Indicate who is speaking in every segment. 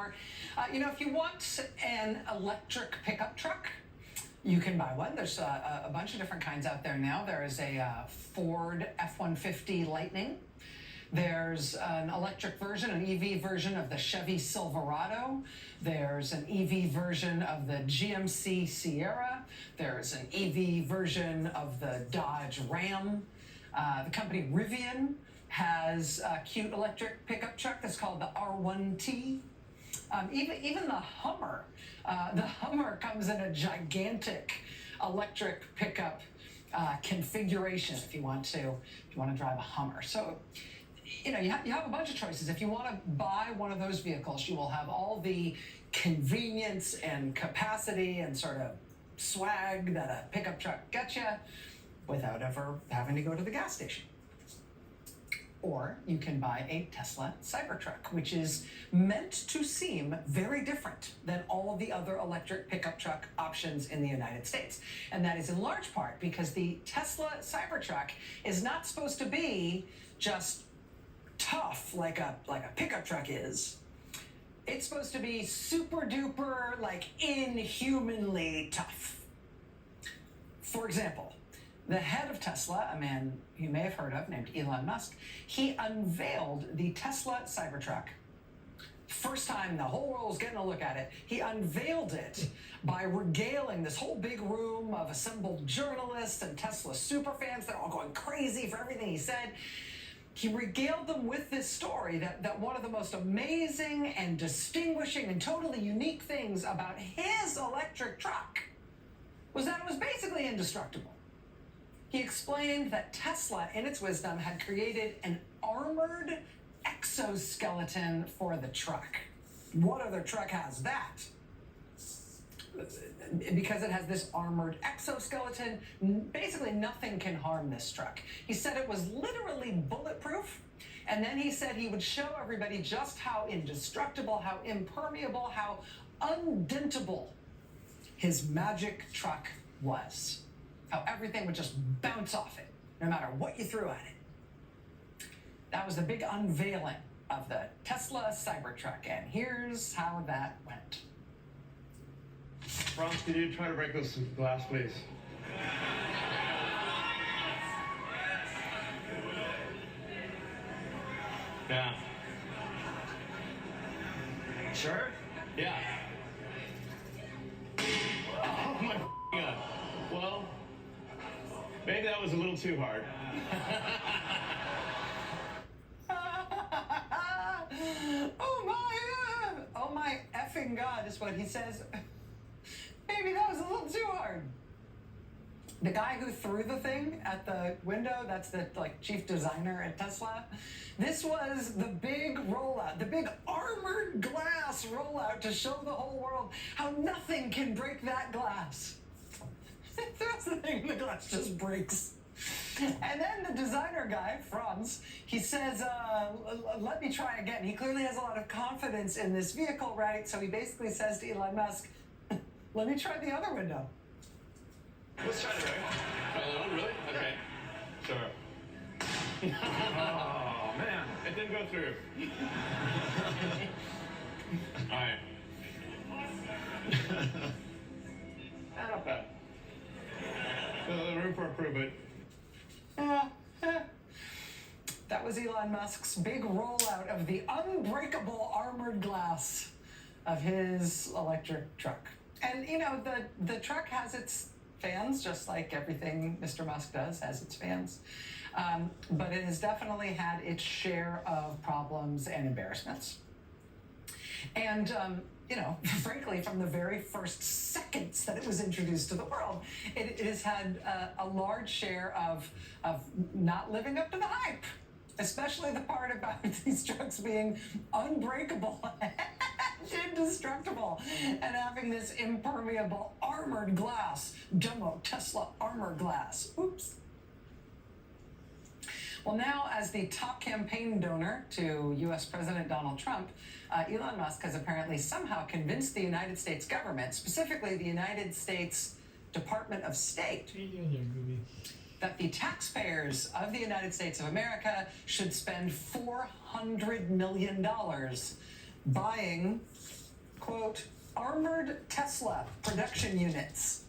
Speaker 1: car. If you want an electric pickup truck, you can buy one. There's a bunch of different kinds out there now. There is a Ford F-150 Lightning. There's an electric version, an EV version of the Chevy Silverado. There's an EV version of the GMC Sierra. There's an EV version of the Dodge Ram. The company Rivian has a cute electric pickup truck that's called the R1T. Even the Hummer. The Hummer comes in a gigantic electric pickup configuration if you want to drive a Hummer. So, you have a bunch of choices. If you want to buy one of those vehicles, you will have all the convenience and capacity and sort of swag that a pickup truck gets you without ever having to go to the gas station. Or you can buy a Tesla Cybertruck, which is meant to seem very different than all of the other electric pickup truck options in the United States. And that is in large part because the Tesla Cybertruck is not supposed to be just tough like a pickup truck is. It's supposed to be super duper, like inhumanly tough. For example, the head of Tesla, a man you may have heard of named Elon Musk, he unveiled the Tesla Cybertruck. First time the whole world was getting a look at it, he unveiled it by regaling this whole big room of assembled journalists and Tesla superfans. They're all going crazy for everything he said. He regaled them with this story that one of the most amazing and distinguishing and totally unique things about his electric truck was that it was basically indestructible. He explained that Tesla, in its wisdom, had created an armored exoskeleton for the truck. What other truck has that? Because it has this armored exoskeleton, basically nothing can harm this truck. He said it was literally bulletproof, and then he said he would show everybody just how indestructible, how impermeable, how undentable his magic truck was. How everything would just bounce off it, no matter what you threw at it. That was the big unveiling of the Tesla Cybertruck, and here's how that went.
Speaker 2: Franz, could you try to break those glass, please? Yeah. Sure? Yeah. Oh my God. Well, maybe that was a little too hard.
Speaker 1: Oh my effing God is what he says. Maybe that was a little too hard. The guy who threw the thing at the window, that's the chief designer at Tesla. This was the big rollout, the big armored glass rollout to show the whole world how nothing can break that glass. That's the thing, the glass just breaks. And then the designer guy, Franz, he says, let me try again. He clearly has a lot of confidence in this vehicle, right? So he basically says to Elon Musk, let me try the other window.
Speaker 2: Let's try it, right? Try that one, really? Okay. Sure. Oh, man. It didn't go through. All right. Not bad. Room for improvement.
Speaker 1: That was Elon Musk's big rollout of the unbreakable armored glass of his electric truck. And, the truck has its fans, just like everything Mr. Musk does has its fans. But it has definitely had its share of problems and embarrassments. And, frankly, from the very first seconds that it was introduced to the world, it has had a large share of not living up to the hype, especially the part about these trucks being unbreakable, indestructible, and having this impermeable armored glass, demo Tesla armor glass. Oops. Well, now, as the top campaign donor to U.S. President Donald Trump, Elon Musk has apparently somehow convinced the United States government, specifically the United States Department of State, that the taxpayers of the United States of America should spend $400 million buying quote, armored Tesla production units.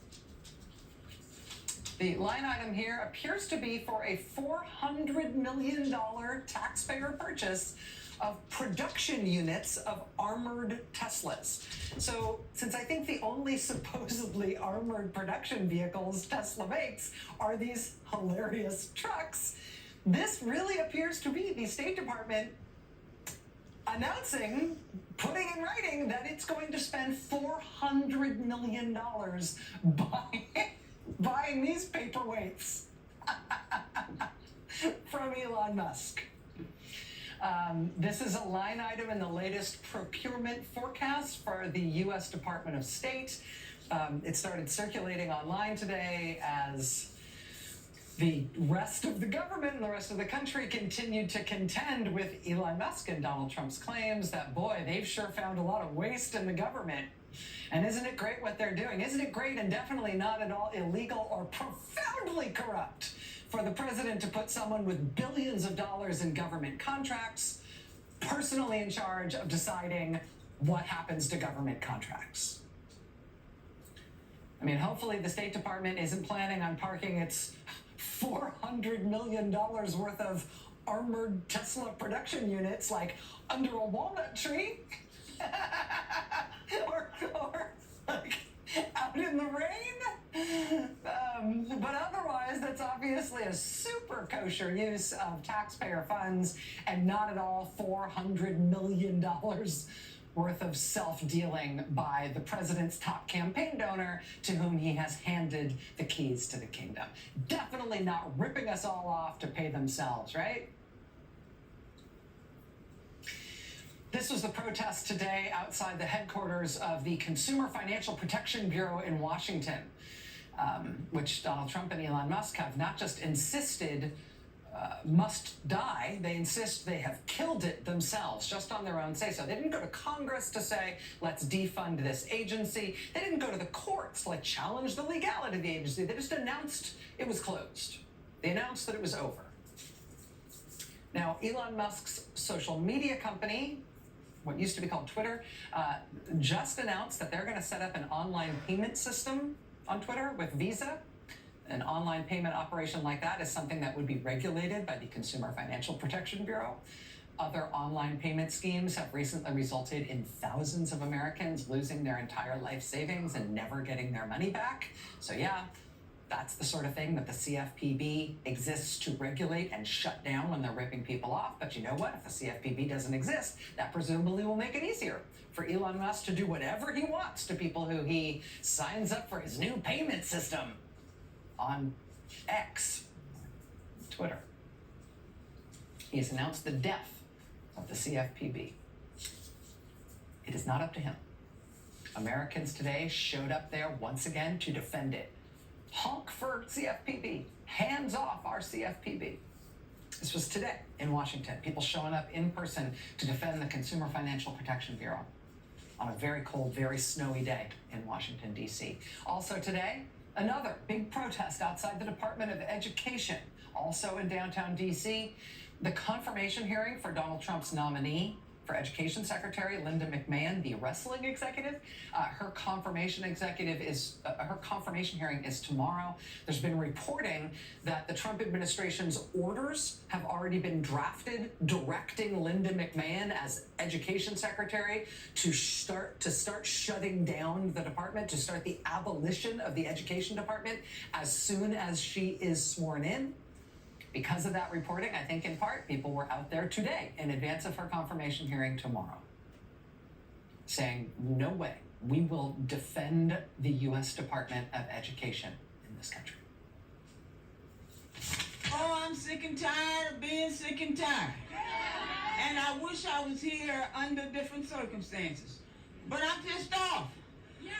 Speaker 1: The line item here appears to be for a $400 million taxpayer purchase of production units of armored Teslas. So, since I think the only supposedly armored production vehicles Tesla makes are these hilarious trucks, this really appears to be the State Department announcing, putting in writing that it's going to spend $400 million buying these paperweights from Elon Musk. This is a line item in the latest procurement forecast for the U.S. Department of State. It started circulating online today as the rest of the government and the rest of the country continued to contend with Elon Musk and Donald Trump's claims that, boy, they've sure found a lot of waste in the government. And isn't it great what they're doing? Isn't it great and definitely not at all illegal or profoundly corrupt for the president to put someone with billions of dollars in government contracts personally in charge of deciding what happens to government contracts? I mean, hopefully the State Department isn't planning on parking its $400 million worth of armored Tesla production units like under a walnut tree or like out in the rain. But otherwise, that's obviously a super kosher use of taxpayer funds and not at all $400 million worth of self-dealing by the president's top campaign donor to whom he has handed the keys to the kingdom. Definitely not ripping us all off to pay themselves, right? This was the protest today outside the headquarters of the Consumer Financial Protection Bureau in Washington, which Donald Trump and Elon Musk have not just insisted must die, they insist they have killed it themselves just on their own say-so. They didn't go to Congress to say, let's defund this agency. They didn't go to the courts to challenge the legality of the agency. They just announced it was closed. They announced that it was over. Now, Elon Musk's social media company, what used to be called Twitter, just announced that they're going to set up an online payment system on Twitter with Visa. An online payment operation like that is something that would be regulated by the Consumer Financial Protection Bureau. Other online payment schemes have recently resulted in thousands of Americans losing their entire life savings and never getting their money back. So yeah, that's the sort of thing that the CFPB exists to regulate and shut down when they're ripping people off. But you know what? If the CFPB doesn't exist, that presumably will make it easier for Elon Musk to do whatever he wants to people who he signs up for his new payment system on X, Twitter. He has announced the death of the CFPB. It is not up to him. Americans today showed up there once again to defend it. Honk for CFPB. Hands off our CFPB. This was today in Washington. People showing up in person to defend the Consumer Financial Protection Bureau on a very cold, very snowy day in Washington, D.C. Also today, another big protest outside the Department of Education, also in downtown D.C. The confirmation hearing for Donald Trump's nominee for Education Secretary, Linda McMahon, the wrestling executive. Her confirmation hearing is tomorrow. There's been reporting that the Trump administration's orders have already been drafted directing Linda McMahon as Education Secretary to start shutting down the department, to start the abolition of the Education Department as soon as she is sworn in. Because of that reporting, I think in part, people were out there today in advance of her confirmation hearing tomorrow saying, no way, we will defend the U.S. Department of Education in this country.
Speaker 3: Oh, I'm sick and tired of being sick and tired. And I wish I was here under different circumstances. But I'm pissed off.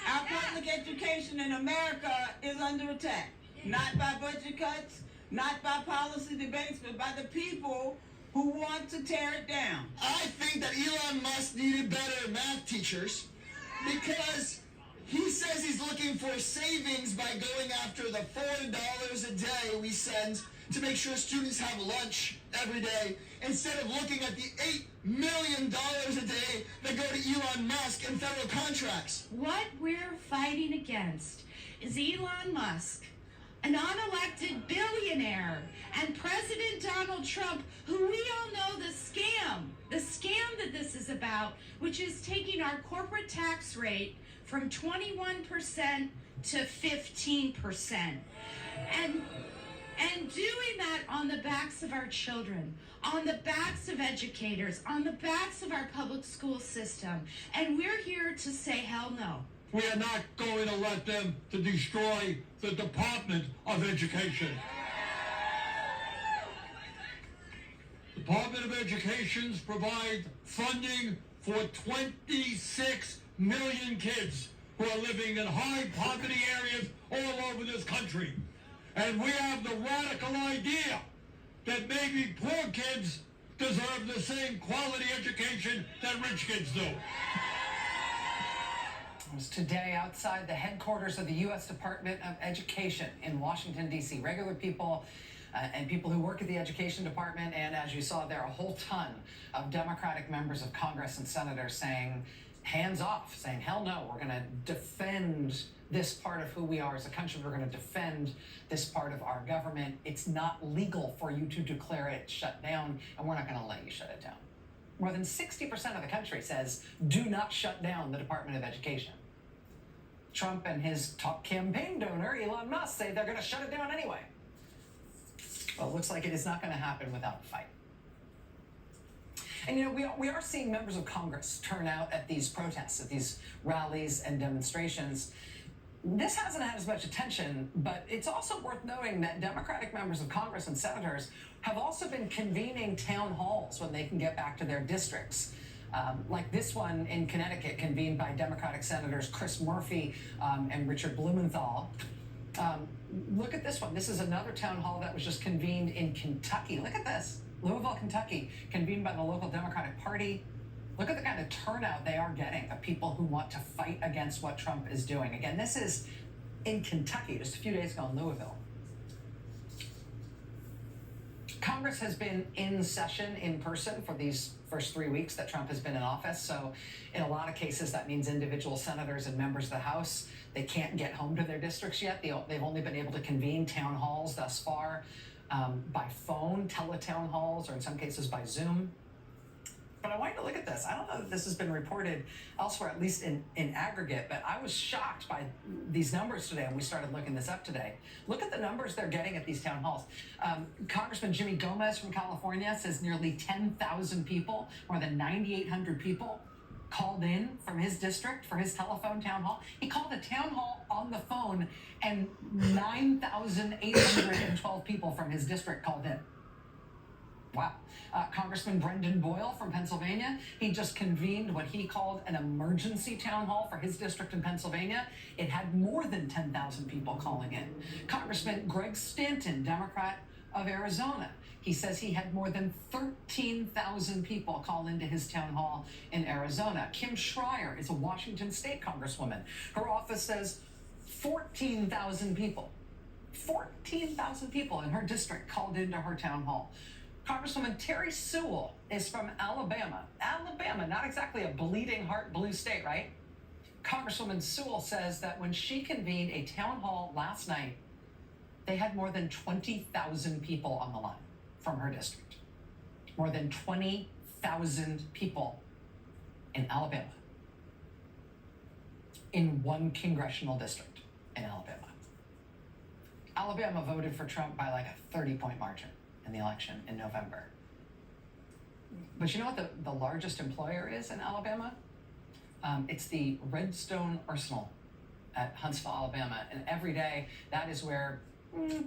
Speaker 3: Our public education in America is under attack. Not by budget cuts, not by policy debates, but by the people who want to tear it down.
Speaker 4: I think that Elon Musk needed better math teachers because he says he's looking for savings by going after the $4 a day we send to make sure students have lunch every day instead of looking at the $8 million a day that go to Elon Musk and federal contracts.
Speaker 5: What we're fighting against is Elon Musk, an unelected billionaire, and President Donald Trump, who we all know the scam that this is about, which is taking our corporate tax rate from 21% to 15%. And doing that on the backs of our children, on the backs of educators, on the backs of our public school system. And we're here to say hell no.
Speaker 6: We are not going to let them to destroy the Department of Education. Department of Education provides funding for 26 million kids who are living in high poverty areas all over this country. And we have the radical idea that maybe poor kids deserve the same quality education that rich kids do.
Speaker 1: It was today outside the headquarters of the U.S. Department of Education in Washington, D.C. Regular people and people who work at the Education Department, and as you saw there, a whole ton of Democratic members of Congress and senators saying, hands off, saying, hell no, we're going to defend this part of who we are as a country. We're going to defend this part of our government. It's not legal for you to declare it shut down, and we're not going to let you shut it down. More than 60% of the country says, do not shut down the Department of Education. Trump and his top campaign donor, Elon Musk, say they're going to shut it down anyway. Well, it looks like it is not going to happen without a fight. And, you know, we are seeing members of Congress turn out at these protests, at these rallies and demonstrations. This hasn't had as much attention, but it's also worth noting that Democratic members of Congress and senators have also been convening town halls when they can get back to their districts. Like this one in Connecticut, convened by Democratic Senators Chris Murphy and Richard Blumenthal. Look at this one. This is another town hall that was just convened in Kentucky. Look at this. Louisville, Kentucky, convened by the local Democratic Party. Look at the kind of turnout they are getting of people who want to fight against what Trump is doing. Again, this is in Kentucky, just a few days ago in Louisville. Congress has been in session in person for these first 3 weeks that Trump has been in office. So in a lot of cases, that means individual senators and members of the House, they can't get home to their districts yet. They've only been able to convene town halls thus far by phone, teletown halls, or in some cases by Zoom. But I want you to look at this. I don't know that this has been reported elsewhere, at least in aggregate, but I was shocked by these numbers today, and we started looking this up today. Look at the numbers they're getting at these town halls. Congressman Jimmy Gomez from California says nearly 10,000 people, more than 9,800 people, called in from his district for his telephone town hall. He called a town hall on the phone, and 9,812 people from his district called in. Wow. Congressman Brendan Boyle from Pennsylvania, he just convened what he called an emergency town hall for his district in Pennsylvania. It had more than 10,000 people calling in. Congressman Greg Stanton, Democrat of Arizona, he says he had more than 13,000 people call into his town hall in Arizona. Kim Schreier is a Washington State Congresswoman. Her office says 14,000 people. 14,000 people in her district called into her town hall. Congresswoman Terry Sewell is from Alabama. Alabama, not exactly a bleeding heart blue state, right? Congresswoman Sewell says that when she convened a town hall last night, they had more than 20,000 people on the line from her district. More than 20,000 people in Alabama. In one congressional district in Alabama. Alabama voted for Trump by like a 30-point margin in the election in November. But you know what the largest employer is in Alabama? It's the Redstone Arsenal at Huntsville, Alabama. And every day, that is where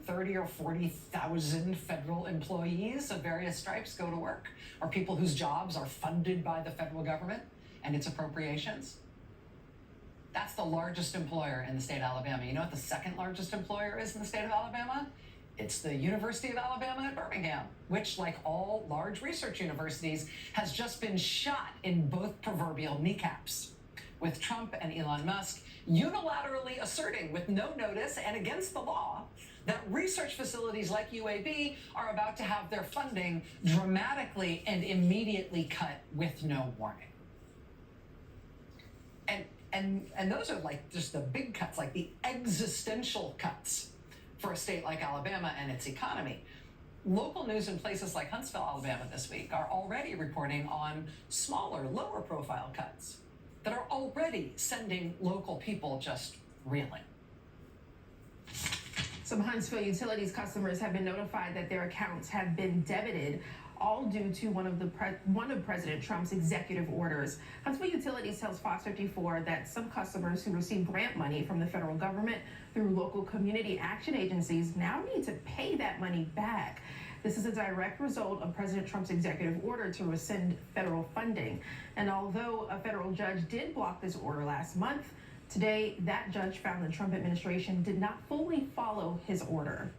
Speaker 1: 30 or 40,000 federal employees of various stripes go to work, or people whose jobs are funded by the federal government and its appropriations. That's the largest employer in the state of Alabama. You know what the second largest employer is in the state of Alabama? It's the University of Alabama at Birmingham, which, like all large research universities, has just been shot in both proverbial kneecaps. with Trump and Elon Musk unilaterally asserting with no notice and against the law that research facilities like UAB are about to have their funding dramatically and immediately cut with no warning. And those are like just the big cuts, like the existential cuts for a state like Alabama and its economy. Local news in places like Huntsville, Alabama this week are already reporting on smaller, lower profile cuts that are already sending local people just reeling.
Speaker 7: Some Huntsville Utilities customers have been notified that their accounts have been debited, all due to one of President Trump's executive orders. Huntsville Utilities tells Fox 54 that some customers who receive grant money from the federal government through local community action agencies now need to pay that money back. This is a direct result of President Trump's executive order to rescind federal funding. And although a federal judge did block this order last month, today that judge found the Trump administration did not fully follow his order.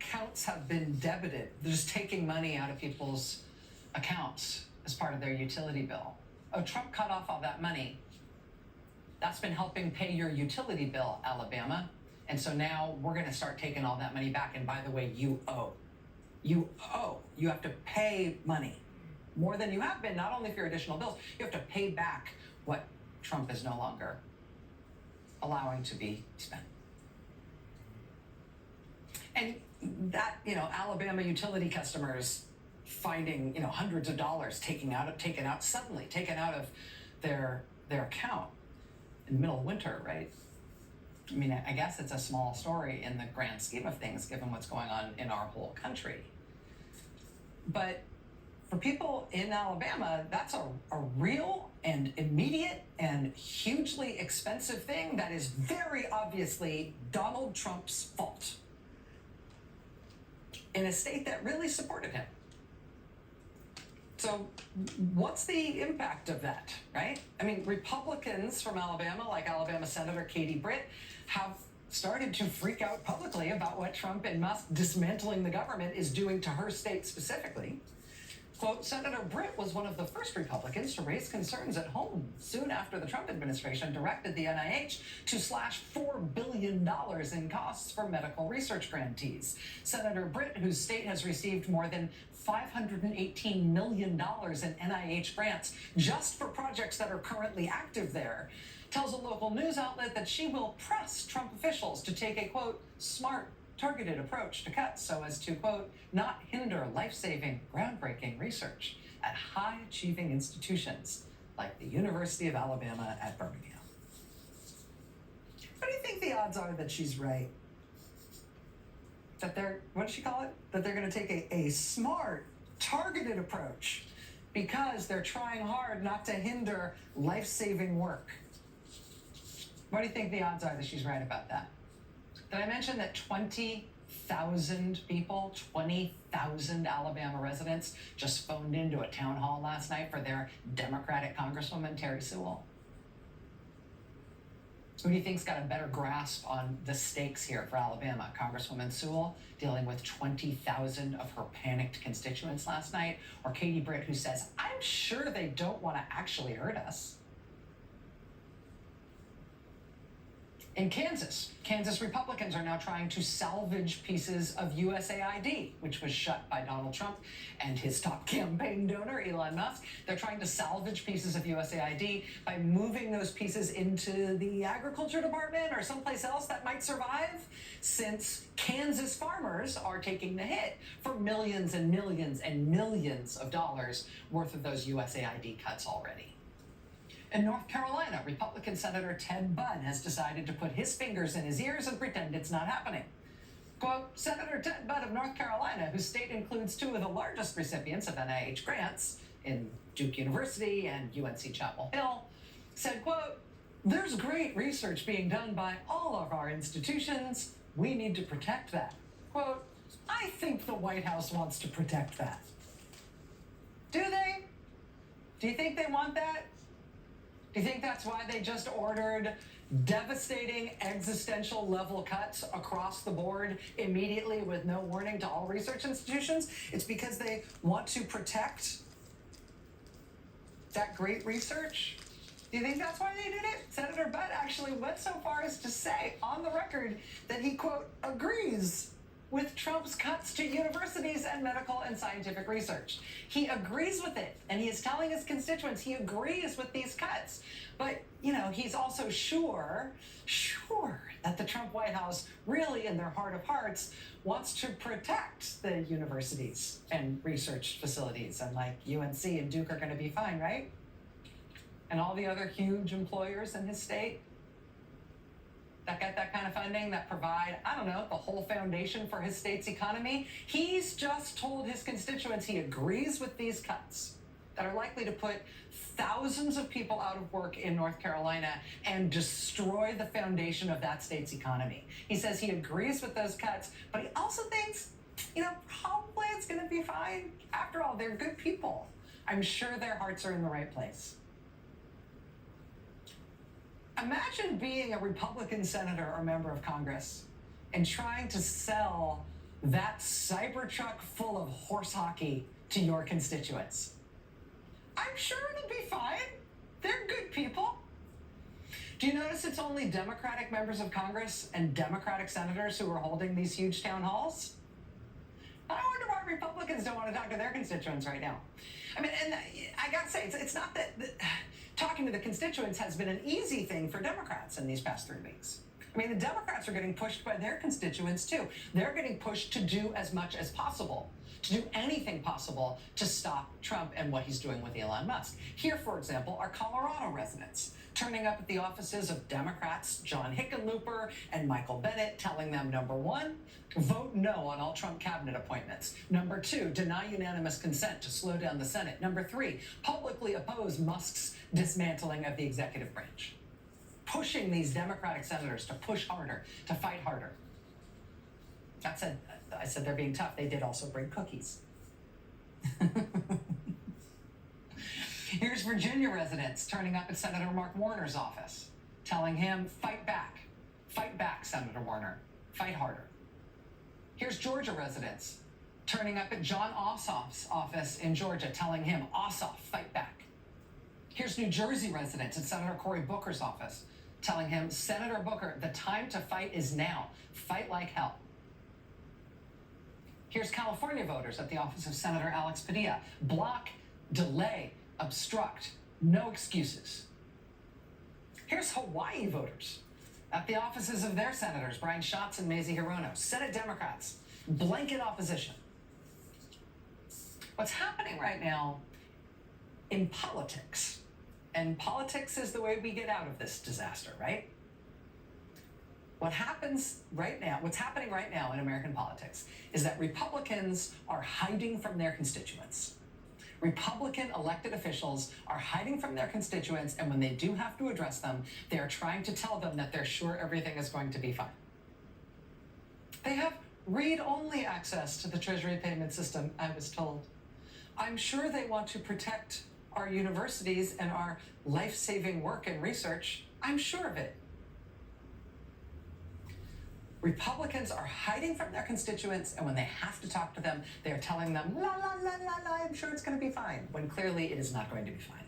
Speaker 1: Accounts have been debited. They're just taking money out of people's accounts as part of their utility bill. Oh, Trump cut off all that money. That's been helping pay your utility bill, Alabama. And so now we're going to start taking all that money back. And by the way, you owe. You owe. You have to pay money. More than you have been, not only for your additional bills, you have to pay back what Trump is no longer allowing to be spent. And that, Alabama utility customers finding, hundreds of dollars taken out of their account in the middle of winter, right? I mean, I guess it's a small story in the grand scheme of things, given what's going on in our whole country. But for people in Alabama, that's a real and immediate and hugely expensive thing that is very obviously Donald Trump's fault in a state that really supported him. So what's the impact of that, right? I mean, Republicans from Alabama, like Alabama Senator Katie Britt, have started to freak out publicly about what Trump and Musk dismantling the government is doing to her state specifically. Quote, Senator Britt was one of the first Republicans to raise concerns at home soon after the Trump administration directed the NIH to slash $4 billion in costs for medical research grantees. Senator Britt, whose state has received more than $518 million in NIH grants just for projects that are currently active there, tells a local news outlet that she will press Trump officials to take a, quote, smart, targeted approach to cuts so as to, quote, not hinder life-saving, groundbreaking research at high-achieving institutions like the University of Alabama at Birmingham. What do you think the odds are that she's right? That they're, what does she call it? That they're going to take a smart, targeted approach because they're trying hard not to hinder life-saving work. What do you think the odds are that she's right about that? Did I mention that 20,000 people, 20,000 Alabama residents just phoned into a town hall last night for their Democratic Congresswoman, Terry Sewell? Who do you think's got a better grasp on the stakes here for Alabama? Congresswoman Sewell dealing with 20,000 of her panicked constituents last night, or Katie Britt, who says, I'm sure they don't want to actually hurt us? In Kansas Republicans are now trying to salvage pieces of USAID, which was shut by Donald Trump and his top campaign donor, Elon Musk. They're trying to salvage pieces of USAID by moving those pieces into the agriculture department or someplace else that might survive, since Kansas farmers are taking the hit for millions and millions and millions of dollars worth of those USAID cuts already. In North Carolina, Republican Senator Ted Budd has decided to put his fingers in his ears and pretend it's not happening. Quote, Senator Ted Budd of North Carolina, whose state includes two of the largest recipients of NIH grants in Duke University and UNC Chapel Hill, said, quote, there's great research being done by all of our institutions. We need to protect that. Quote, I think the White House wants to protect that. Do they? Do you think they want that? Do you think that's why they just ordered devastating existential level cuts across the board immediately with no warning to all research institutions? It's because they want to protect that great research Do you think that's why they did it? Senator Butt actually went so far as to say on the record that he, quote, agrees with Trump's cuts to universities and medical and scientific research. He agrees with it, and he is telling his constituents he agrees with these cuts. But, he's also sure that the Trump White House really, in their heart of hearts, wants to protect the universities and research facilities, and like UNC and Duke are going to be fine, right? And all the other huge employers in his state that get that kind of funding, that provide, the whole foundation for his state's economy. He's just told his constituents he agrees with these cuts that are likely to put thousands of people out of work in North Carolina and destroy the foundation of that state's economy. He says he agrees with those cuts, but he also thinks, probably it's going to be fine. After all, they're good people. I'm sure their hearts are in the right place. Imagine being a Republican senator or member of Congress and trying to sell that Cybertruck full of horse hockey to your constituents. I'm sure it'll be fine. They're good people. Do you notice it's only Democratic members of Congress and Democratic senators who are holding these huge town halls? I wonder why Republicans don't want to talk to their constituents right now. And I gotta say, it's not that talking to the constituents has been an easy thing for Democrats in these past 3 weeks. The Democrats are getting pushed by their constituents too. They're getting pushed to do as much as possible, to do anything possible to stop Trump and what he's doing with Elon Musk. Here, for example, are Colorado residents turning up at the offices of Democrats John Hickenlooper and Michael Bennet, telling them, number one, vote no on all Trump cabinet appointments. Number two, deny unanimous consent to slow down the Senate. Number three, publicly oppose Musk's dismantling of the executive branch. Pushing these Democratic senators to push harder, to fight harder. I said they're being tough. They did also bring cookies. Here's Virginia residents turning up at Senator Mark Warner's office, telling him, fight back, Senator Warner, fight harder. Here's Georgia residents turning up at John Ossoff's office in Georgia, telling him, Ossoff, fight back. Here's New Jersey residents at Senator Cory Booker's office, telling him, Senator Booker, the time to fight is now. Fight like hell. Here's California voters at the office of Senator Alex Padilla. Block, delay, obstruct, no excuses. Here's Hawaii voters at the offices of their senators, Brian Schatz and Mazie Hirono. Senate Democrats, blanket opposition. What's happening right now in politics, and politics is the way we get out of this disaster, right? What's happening right now in American politics is that Republicans are hiding from their constituents. Republican elected officials are hiding from their constituents, and when they do have to address them, they're trying to tell them that they're sure everything is going to be fine. They have read-only access to the Treasury payment system, I was told. I'm sure they want to protect our universities and our life-saving work and research. I'm sure of it. Republicans are hiding from their constituents, and when they have to talk to them, they're telling them, la, la, la, la, la, I'm sure it's going to be fine, when clearly it is not going to be fine.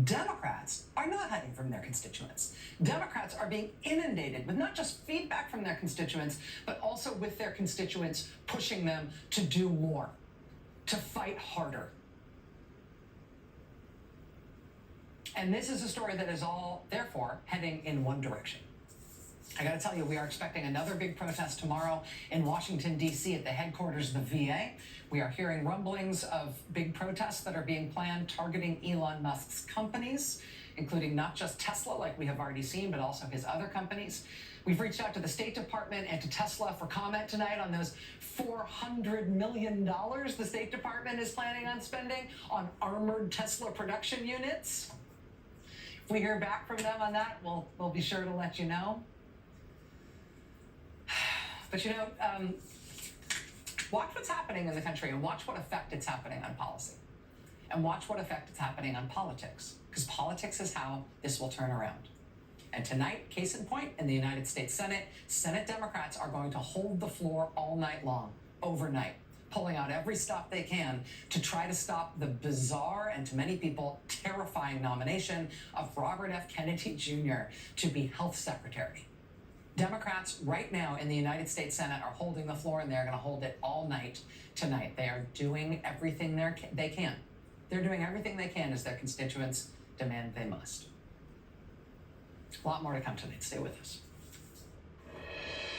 Speaker 1: Democrats are not hiding from their constituents. Democrats are being inundated with not just feedback from their constituents, but also with their constituents pushing them to do more, to fight harder. And this is a story that is all, therefore, heading in one direction. I got to tell you, we are expecting another big protest tomorrow in Washington, D.C. at the headquarters of the VA. We are hearing rumblings of big protests that are being planned targeting Elon Musk's companies, including not just Tesla, like we have already seen, but also his other companies. We've reached out to the State Department and to Tesla for comment tonight on those $400 million the State Department is planning on spending on armored Tesla production units. If we hear back from them on that, we'll be sure to let you know. But watch what's happening in the country and watch what effect it's happening on policy. And watch what effect it's happening on politics. Because politics is how this will turn around. And tonight, case in point, in the United States Senate, Senate Democrats are going to hold the floor all night long, overnight. pulling out every stop they can to try to stop the bizarre and to many people terrifying nomination of Robert F. Kennedy Jr. to be health secretary. Democrats right now in the United States Senate are holding the floor, and they're going to hold it all night tonight. They are doing everything they can. They're doing everything they can as their constituents demand they must. A lot more to come tonight. Stay with us.